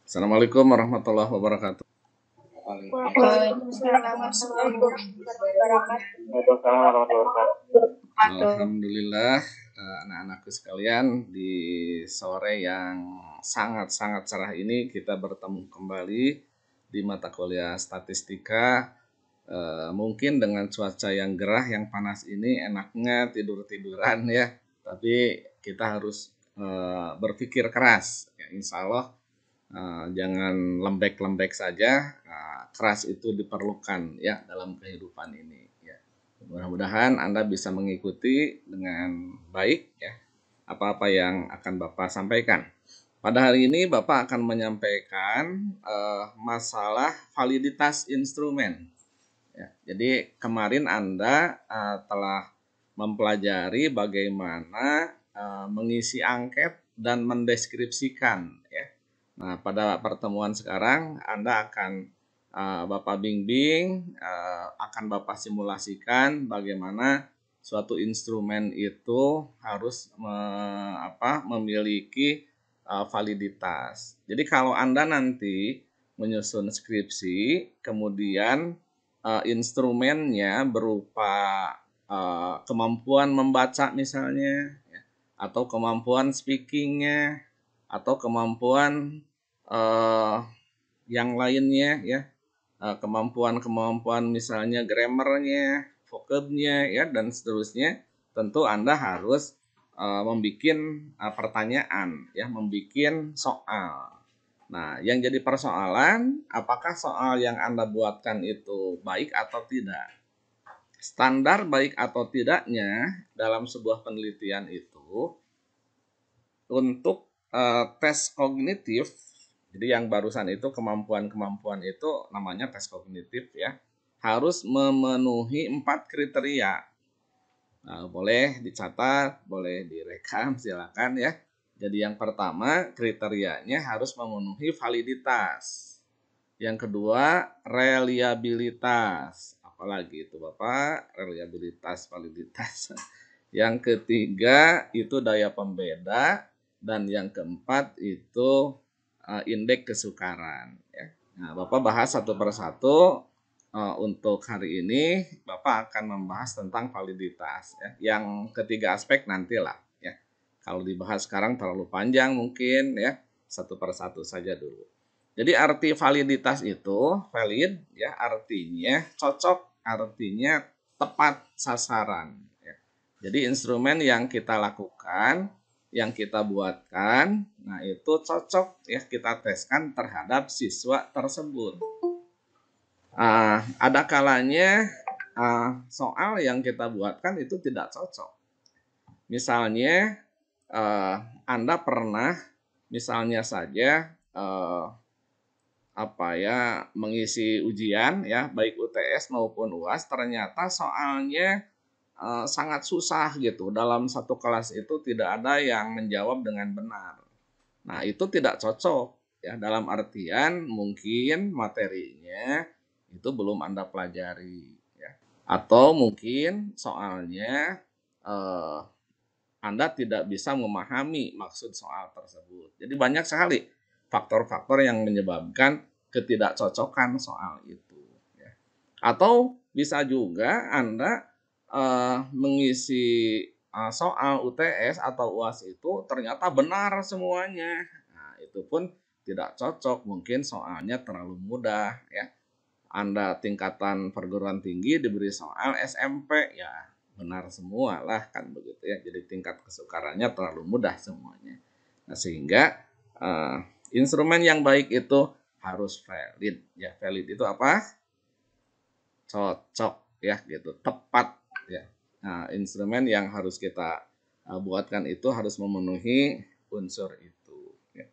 Assalamualaikum warahmatullahi wabarakatuh. Waalaikumsalam warahmatullahi wabarakatuh. Alhamdulillah, anak-anakku sekalian, di sore yang sangat-sangat cerah ini kita bertemu kembali di mata kuliah statistika. Mungkin dengan cuaca yang gerah, yang panas ini enaknya tidur-tiduran ya, tapi kita harus berpikir keras. Ya, insya Allah jangan lembek-lembek saja, keras itu diperlukan ya dalam kehidupan ini ya. Mudah-mudahan Anda bisa mengikuti dengan baik ya apa-apa yang akan Bapak sampaikan. Pada hari ini Bapak akan menyampaikan masalah validitas instrumen. Ya, jadi kemarin Anda telah mempelajari bagaimana mengisi angket dan mendeskripsikan ya. Nah, pada pertemuan sekarang Anda akan Bapak bimbing, akan Bapak simulasikan bagaimana suatu instrumen itu harus memiliki validitas. Jadi kalau Anda nanti menyusun skripsi, kemudian instrumennya berupa kemampuan membaca misalnya, ya, atau kemampuan speakingnya, atau kemampuan yang lainnya ya, kemampuan-kemampuan misalnya grammarnya, vocabnya ya dan seterusnya. Tentu Anda harus membuat pertanyaan ya, membuat soal. Nah, yang jadi persoalan, apakah soal yang Anda buatkan itu baik atau tidak? Standar baik atau tidaknya dalam sebuah penelitian itu untuk tes kognitif. Jadi yang barusan itu kemampuan-kemampuan itu namanya tes kognitif ya. Harus memenuhi 4 kriteria. Nah, boleh dicatat, boleh direkam, silakan ya. Jadi yang pertama kriterianya harus memenuhi validitas. Yang kedua reliabilitas. Apalagi itu Bapak, reliabilitas, validitas. Yang ketiga itu daya pembeda. Dan yang keempat itu indeks kesukaran. Ya. Nah, Bapak bahas satu persatu. Untuk hari ini Bapak akan membahas tentang validitas. Ya. Yang ketiga aspek nantilah. Ya. Kalau dibahas sekarang terlalu panjang mungkin ya. Satu persatu saja dulu. Jadi arti validitas itu valid ya artinya cocok, artinya tepat sasaran. Ya. Jadi instrumen yang kita lakukan, yang kita buatkan, nah itu cocok ya kita teskan terhadap siswa tersebut. Ada kalanya soal yang kita buatkan itu tidak cocok. Misalnya Anda pernah misalnya saja mengisi ujian ya baik UTS maupun UAS, ternyata soalnya sangat susah gitu. Dalam satu kelas itu tidak ada yang menjawab dengan benar. Nah, itu tidak cocok ya, dalam artian mungkin materinya itu belum Anda pelajari ya. Atau mungkin soalnya Anda tidak bisa memahami maksud soal tersebut. Jadi banyak sekali faktor-faktor yang menyebabkan ketidakcocokan soal itu. Ya. Atau bisa juga Anda mengisi soal UTS atau UAS itu ternyata benar semuanya. Nah, itu pun tidak cocok, mungkin soalnya terlalu mudah ya. Anda tingkatan perguruan tinggi diberi soal SMP ya benar semua lah kan begitu ya. Jadi tingkat kesukarannya terlalu mudah semuanya. Nah, sehingga instrumen yang baik itu harus valid ya. Valid itu apa? Cocok ya gitu, tepat ya. Nah, instrumen yang harus kita buatkan itu harus memenuhi unsur itu ya.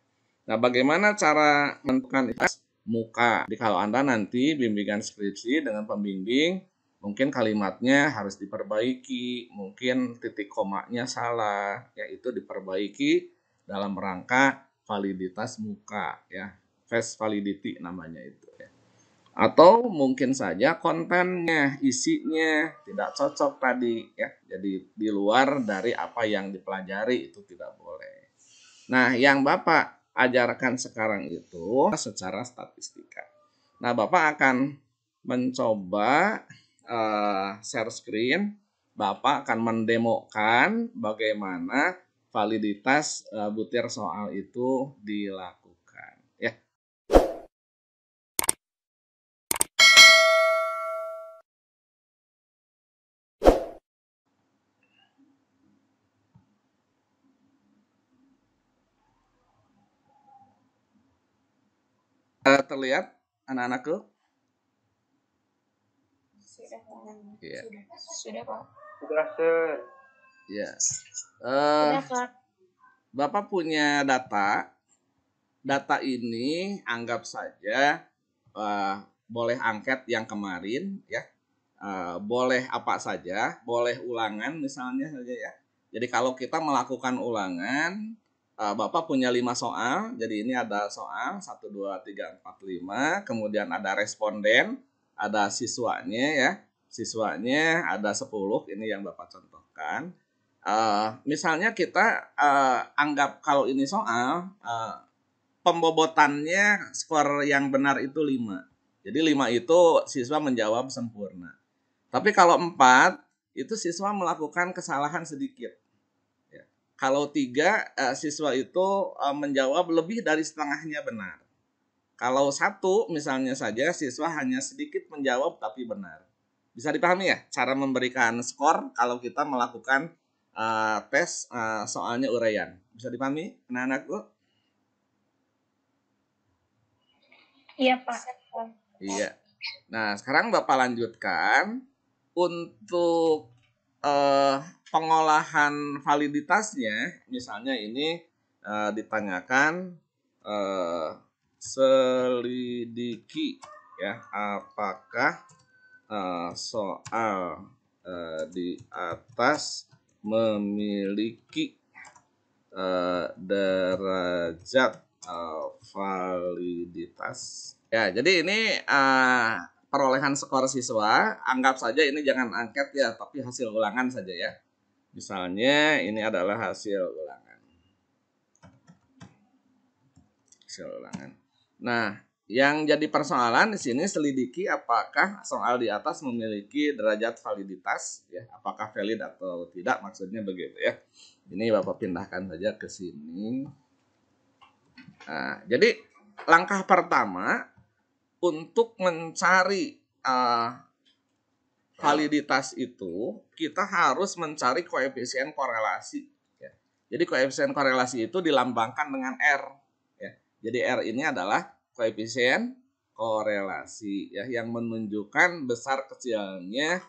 Nah, bagaimana cara menentukan itu? Muka. Jadi kalau Anda nanti bimbingan skripsi dengan pembimbing, mungkin kalimatnya harus diperbaiki, mungkin titik komanya salah, ya itu diperbaiki dalam rangka validitas muka ya. Face validity namanya itu ya. Atau mungkin saja kontennya, isinya tidak cocok tadi ya. Jadi di luar dari apa yang dipelajari itu tidak boleh. Nah, yang Bapak ajarkan sekarang itu secara statistika. Nah, Bapak akan mencoba share screen. Bapak akan mendemokan bagaimana validitas butir soal itu dilakukan. Ya. Terlihat anak-anakku? Sudah, Iya. Sudah, Pak. Sudah, Sir. Ya. Sudah, Pak. Bapak punya data. Data ini anggap saja boleh angket yang kemarin, ya. Boleh apa saja, boleh ulangan misalnya saja ya. Jadi kalau kita melakukan ulangan, Bapak punya 5 soal. Jadi ini ada soal 1, 2, 3, 4, 5. Kemudian ada responden, ada siswanya ya. Siswanya ada 10, ini yang Bapak contohkan. Misalnya kita anggap kalau ini soal, pembobotannya skor yang benar itu 5. Jadi 5 itu siswa menjawab sempurna. Tapi kalau 4, itu siswa melakukan kesalahan sedikit. Ya. Kalau 3, siswa itu menjawab lebih dari setengahnya benar. Kalau 1, misalnya saja, siswa hanya sedikit menjawab tapi benar. Bisa dipahami ya cara memberikan skor kalau kita melakukan tes soalnya uraian. Bisa dipahami anak-anakku? Iya, Pak. Iya. Nah, sekarang Bapak lanjutkan. Untuk pengolahan validitasnya, misalnya ini ditanyakan selidiki ya, apakah soal di atas memiliki derajat validitas. Ya, jadi ini perolehan skor siswa. Anggap saja ini jangan angket ya, tapi hasil ulangan saja ya. Misalnya ini adalah hasil ulangan. Hasil ulangan. Nah, yang jadi persoalan di sini selidiki apakah soal di atas memiliki derajat validitas ya, apakah valid atau tidak, maksudnya begitu ya. Ini Bapak pindahkan saja ke sini. Nah, jadi langkah pertama untuk mencari validitas itu, kita harus mencari koefisien korelasi. Ya. Jadi koefisien korelasi itu dilambangkan dengan R. Ya. Jadi R ini adalah koefisien korelasi ya, yang menunjukkan besar kecilnya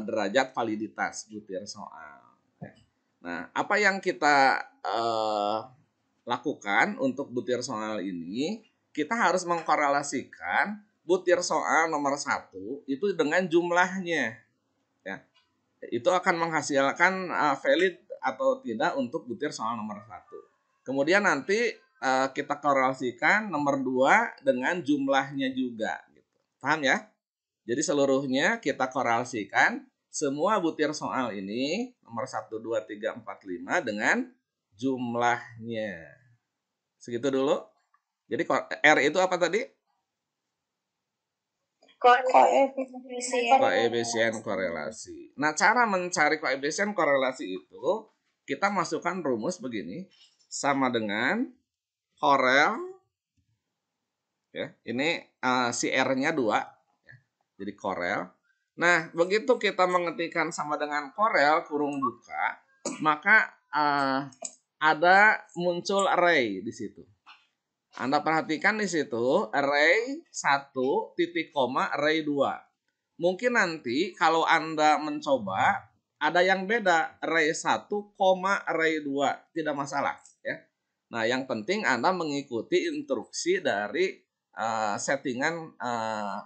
derajat validitas butir soal. Ya. Nah, apa yang kita lakukan untuk butir soal ini? Kita harus mengkorelasikan butir soal nomor 1 itu dengan jumlahnya. Ya. Itu akan menghasilkan valid atau tidak untuk butir soal nomor 1. Kemudian nanti kita korelasikan nomor 2 dengan jumlahnya juga. Paham ya? Jadi seluruhnya kita korelasikan semua butir soal ini nomor 1, 2, 3, 4, 5 dengan jumlahnya. Segitu dulu. Jadi R itu apa tadi? Koefisien korelasi. Nah, cara mencari koefisien korelasi itu kita masukkan rumus begini, sama dengan korel ya. Ini si R-nya 2 ya. Jadi korel. Nah, begitu kita mengetikkan sama dengan korel kurung buka, maka ada muncul array di situ. Anda perhatikan di situ array 1 titik koma array 2. Mungkin nanti kalau Anda mencoba ada yang beda array 1, array 2, tidak masalah ya. Nah, yang penting Anda mengikuti instruksi dari settingan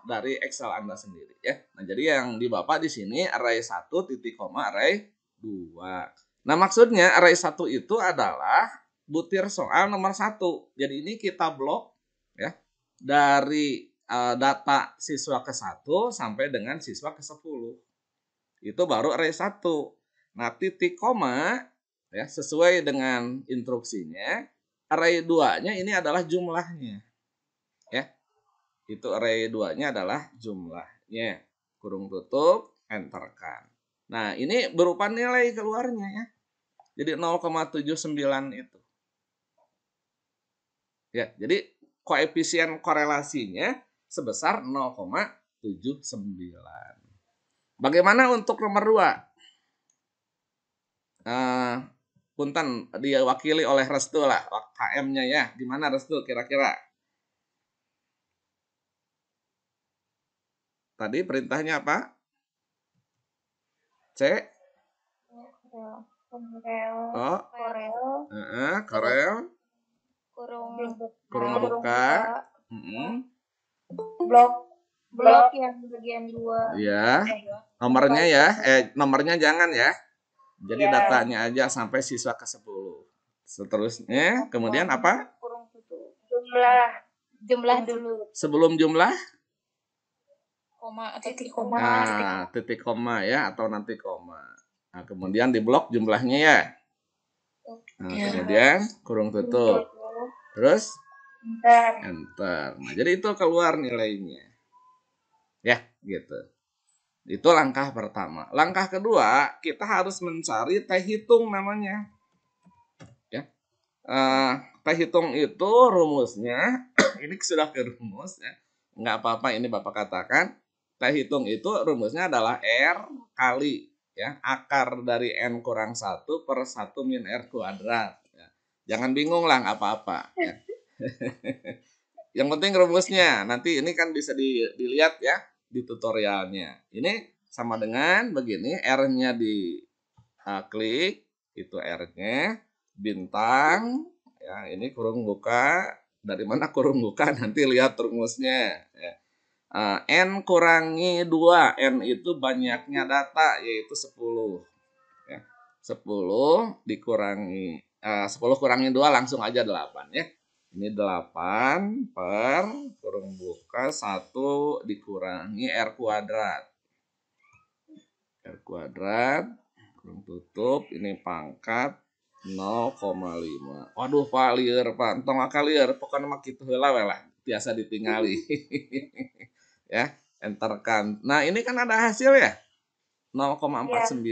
dari Excel Anda sendiri ya. Nah, jadi yang di Bapak di sini array 1 titik koma array 2. Nah, maksudnya array 1 itu adalah butir soal nomor 1. Jadi ini kita blok ya dari data siswa ke-1 sampai dengan siswa ke-10. Itu baru array 1. Nah, titik koma ya sesuai dengan instruksinya array 2-nya ini adalah jumlahnya. Ya. Itu array 2-nya adalah jumlahnya. Kurung tutup, enterkan. Nah, ini berupa nilai keluarnya ya. Jadi 0,79 itu. Ya, jadi koefisien korelasinya sebesar 0,79. Bagaimana untuk nomor 2? Punten diwakili oleh Restu lah, KM-nya ya. Gimana Restu kira-kira? Tadi perintahnya apa? C? Oh, Korel. Kurung buka. Blok yang bagian 2. Ya. Nomornya ya. Nomornya jangan ya. Jadi datanya aja sampai siswa ke-10. Seterusnya, kemudian apa? Kurung tutup. Jumlah dulu. Sebelum jumlah? Titik koma. Nah, titik koma ya, atau nanti koma. Nah, kemudian di blok jumlahnya ya. Nah, kemudian kurung tutup. Terus enter. Nah, jadi itu keluar nilainya. Ya, gitu. Itu langkah pertama. Langkah kedua, kita harus mencari teh hitung namanya. Ya. Teh hitung itu rumusnya, ini sudah ke rumus ya. Nggak apa-apa, ini Bapak katakan. Teh hitung itu rumusnya adalah R kali ya akar dari N kurang 1 per 1 min R kuadrat. Ya. Jangan bingung lah, nggak apa-apa. Ya. Yang penting rumusnya. Nanti ini kan bisa dilihat ya di tutorialnya. Ini sama dengan begini, R-nya di klik, itu R-nya, bintang, ya ini kurung buka. Dari mana kurung buka? Nanti lihat rumusnya. Ya. N kurangi 2, N itu banyaknya data, yaitu 10. Ya. 10 dikurangi, 10 kurangi 2 langsung aja 8 ya. Ini 8 per kurung buka 1 dikurangi R kuadrat. R kuadrat, kurung tutup, ini pangkat 0,5. Waduh Pak lieur Pak, entong akal lieur, pokoknya mah kitu heula we lah, biasa ditingali. Ya, enterkan. Nah, ini kan ada hasil ya. 0,49.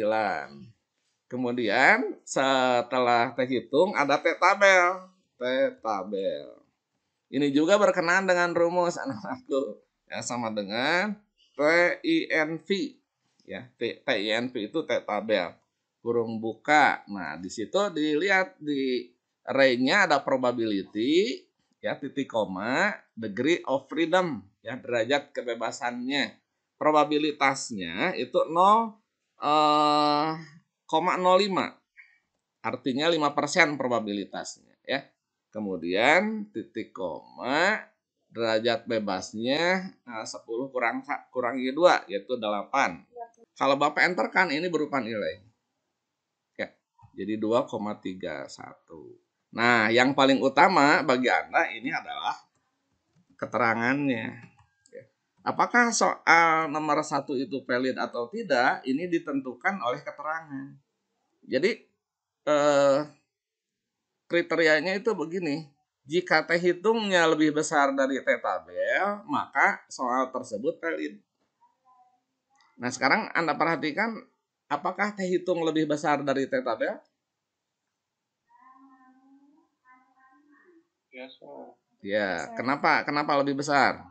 Kemudian setelah teh hitung ada teh tabel. Ini juga berkenaan dengan rumus anak-anakku. Ya, sama dengan TINV. Ya, TINV itu teh tabel. Kurung buka. Nah, di situ dilihat di array-nya ada probability, ya, titik koma, degree of freedom, ya, derajat kebebasannya. Probabilitasnya itu 0,05. Artinya 5% probabilitasnya ya. Kemudian titik koma, derajat bebasnya 10 kurangi 2 yaitu 8. Kalau Bapak enterkan ini berupa nilai. Ya. Jadi 2,31. Nah, yang paling utama bagi Anda ini adalah keterangannya. Apakah soal nomor 1 itu valid atau tidak, ini ditentukan oleh keterangan. Jadi kriterianya itu begini. Jika teh hitungnya lebih besar dari teh tabel, maka soal tersebut valid. Nah, sekarang Anda perhatikan, apakah teh hitung lebih besar dari teh tabel? Ya, kenapa? Kenapa lebih besar?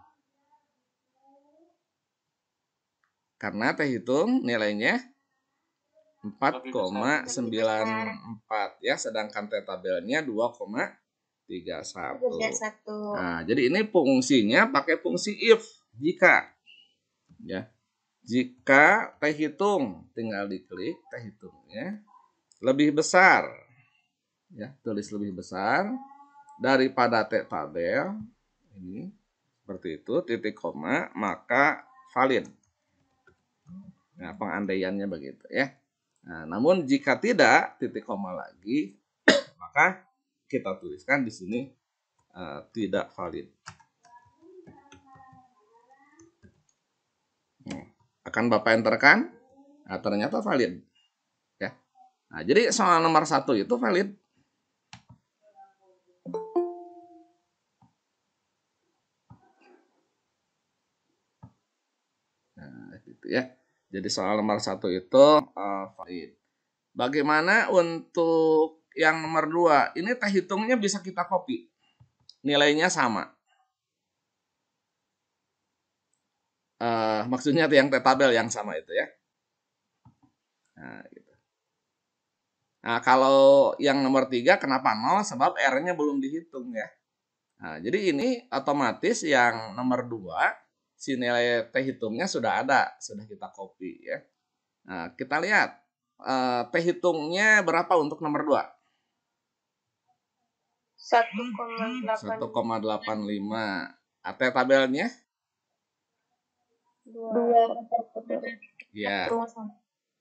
Karena teh hitung nilainya 4,94 ya, sedangkan teh tabelnya 2,31. Nah, jadi ini fungsinya pakai fungsi if, jika. Ya. Jika teh hitung, tinggal diklik teh hitungnya lebih besar. Ya, tulis lebih besar daripada teh tabel. Ini seperti itu, titik koma, maka valid. Nah, pengandaiannya begitu ya. Nah, namun jika tidak, titik koma lagi, maka kita tuliskan di sini tidak valid. Akan Bapak enterkan, nah, ternyata valid. Ya. Nah, jadi soal nomor 1 itu valid. Nah, gitu ya. Jadi soal nomor 1 itu valid. Bagaimana untuk yang nomor 2? Ini teh hitungnya bisa kita copy. Nilainya sama. Maksudnya yang teh tabel yang sama itu ya. Nah, gitu. Nah, kalau yang nomor 3 kenapa 0? Sebab R-nya belum dihitung ya. Nah, jadi ini otomatis yang nomor 2 si nilai T hitungnya sudah ada, sudah kita copy ya. Nah, kita lihat T hitungnya berapa untuk nomor 2? 1,85. T tabelnya? 2. Ya.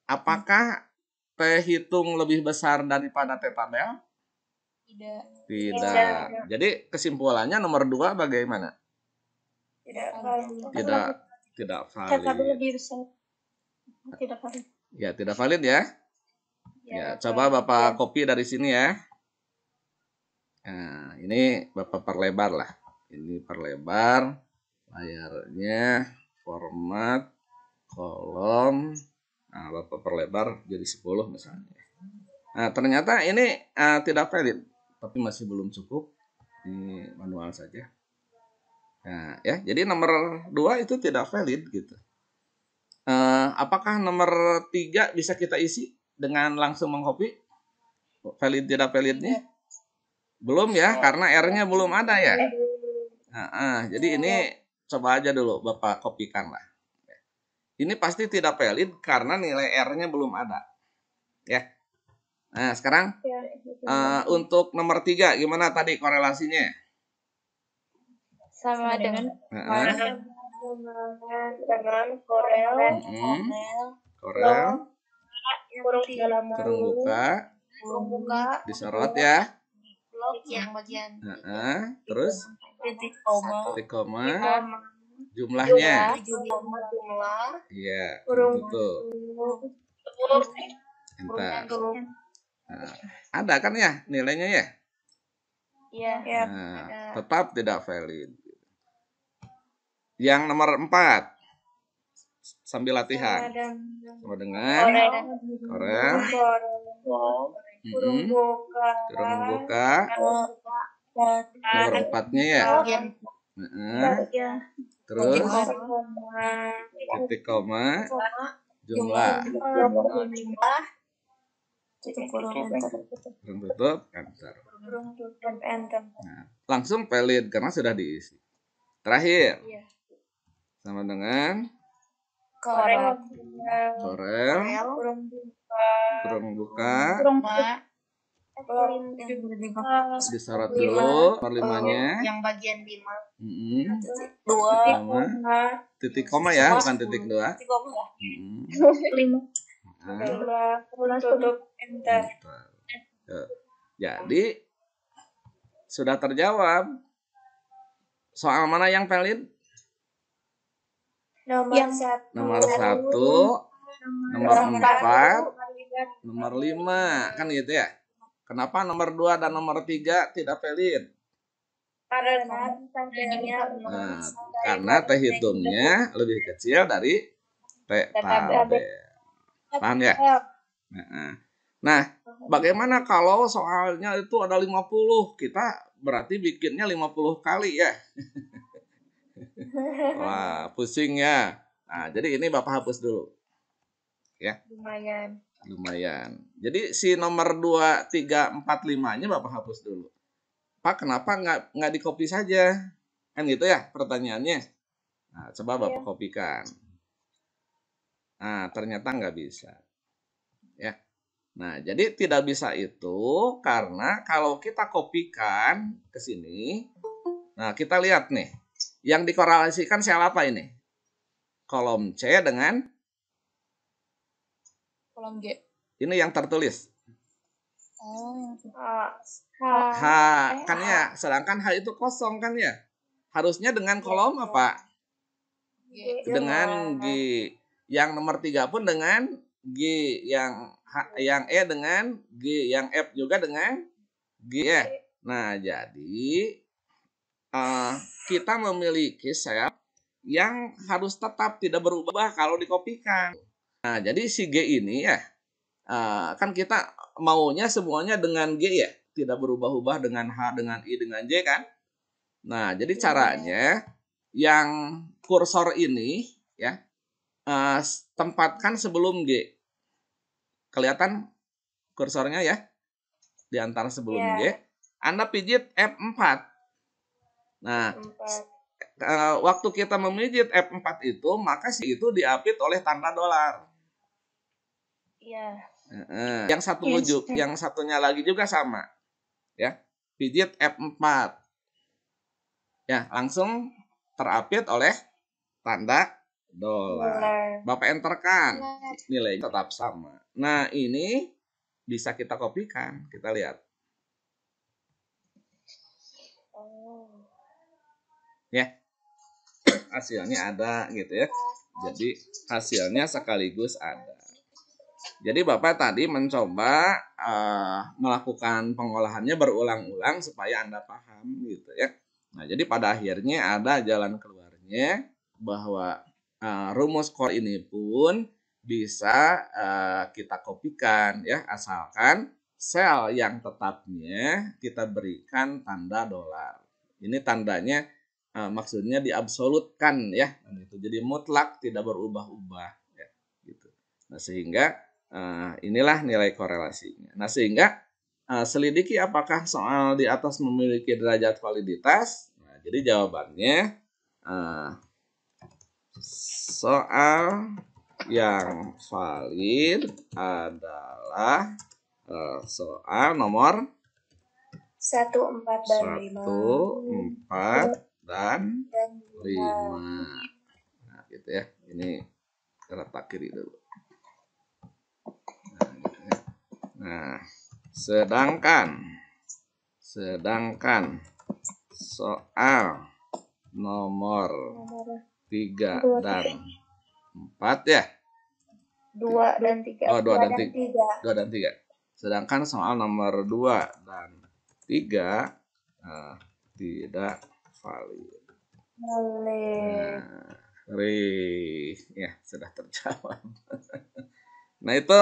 Apakah T hitung lebih besar daripada T tabel? Tidak. Tidak. Jadi kesimpulannya nomor 2 bagaimana? Tidak valid. Tidak Tapi valid. lebih besar. Tidak valid. Ya, tidak valid ya. Ya, coba Bapak copy dari sini ya. Nah, ini Bapak perlebar lah. Ini perlebar layarnya, format, kolom. Nah, Bapak perlebar jadi 10 misalnya. Nah, ternyata ini tidak valid, tapi masih belum cukup. Ini manual saja. Nah, ya, jadi nomor 2 itu tidak valid gitu. Apakah nomor 3 bisa kita isi dengan langsung mengcopy? Valid tidak validnya? Belum ya, karena R-nya belum ada ya. Jadi ini coba aja dulu Bapak kopikan lah. Ini pasti tidak valid karena nilai R-nya belum ada. Ya. Nah, sekarang untuk nomor 3 gimana tadi korelasinya? Sama dengan Korel kurung buka disorot ya. blok yang bagian Terus titik koma jumlahnya. jumlah Iya, tutup. Enter. Nah, ada kan ya nilainya ya? Iya. Nah, tetap tidak valid. Yang nomor 4 sambil latihan sama dengan Korel kurung buka nomor 4-nya ya. Terus titik koma jumlah kurung tutup enter. Nah, langsung valid karena sudah diisi. Terakhir sama dengan Korel kurung buka disorot dulu nomor 5-nya yang bagian 5 titik koma ya, bukan titik 2. titik koma 5 tutup enter. Jadi sudah terjawab. Soal mana yang valid? Nomor 1, nomor 4, nomor 5 kan gitu ya. Kenapa nomor 2 dan nomor 3 tidak valid? Karena T hitungnya lebih kecil dari T tabel. Paham ya? Nah, bagaimana kalau soalnya itu ada 50? Kita berarti bikinnya 50 kali ya. Wah, pusing ya. Nah, jadi ini Bapak hapus dulu. Ya. Lumayan. Jadi si nomor 2, 3, 4, 5-nya Bapak hapus dulu. Pak, kenapa nggak di copy saja? Kan gitu ya pertanyaannya. Nah, coba Bapak kopikan. Nah, ternyata nggak bisa. Ya. Nah, jadi tidak bisa itu karena kalau kita kopikan ke sini, nah kita lihat nih, yang dikorelasikan sel apa ini? Kolom C dengan kolom G. Ini yang tertulis. H kan ya, sedangkan H itu kosong kan ya. Harusnya dengan kolom apa? Dengan G. Yang nomor 3 pun dengan G, yang E dengan G, yang F juga dengan G ya. Nah, jadi kita memiliki sel yang harus tetap tidak berubah kalau dikopikan. Nah, jadi si G ini ya, kan kita maunya semuanya dengan G ya, tidak berubah-ubah dengan H, dengan I, dengan J kan. Nah, jadi caranya yang kursor ini ya, tempatkan sebelum G. Kelihatan kursornya ya, di antara sebelum G. Anda pijit F4. Nah, waktu kita memijit F4 itu, maka si itu diapit oleh tanda dolar. Iya. Yang satunya lagi juga sama. Ya, pijit F4. Ya, langsung terapit oleh tanda dolar. Bapak enterkan, nilainya tetap sama. Nah, ini bisa kita kopikan. Kita lihat. Ya, hasilnya ada gitu ya. Jadi hasilnya sekaligus ada. Jadi Bapak tadi mencoba melakukan pengolahannya berulang-ulang supaya Anda paham gitu ya. Nah, jadi pada akhirnya ada jalan keluarnya bahwa rumus core ini pun bisa kita kopikan ya, asalkan sel yang tetapnya kita berikan tanda dolar. Ini tandanya maksudnya diabsolutkan ya, gitu. Jadi mutlak tidak berubah-ubah ya, gitu. Nah, sehingga inilah nilai korelasinya. Nah, sehingga selidiki apakah soal di atas memiliki derajat validitas. Nah, jadi jawabannya soal yang valid adalah soal nomor 1, 4, dan 5. 1, 4, dan 5. Nah, gitu ya. Ini letak kiri dulu. Nah, sedangkan soal nomor 3 dan 4 ya. 2 dan 3. Oh, 2 dan 3. Sedangkan soal nomor 2 dan 3 tidak valid. Ya, sudah terjawab. Nah, itu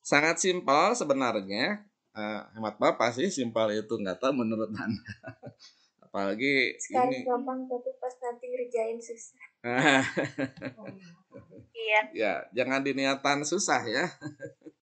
sangat simpel sebenarnya. Hemat Bapak sih simpel itu, nggak tahu menurut Anda. Apalagi sekarang ini gampang, tapi pas nanti ngerjain susah. Iya. Ya, jangan diniatan susah ya.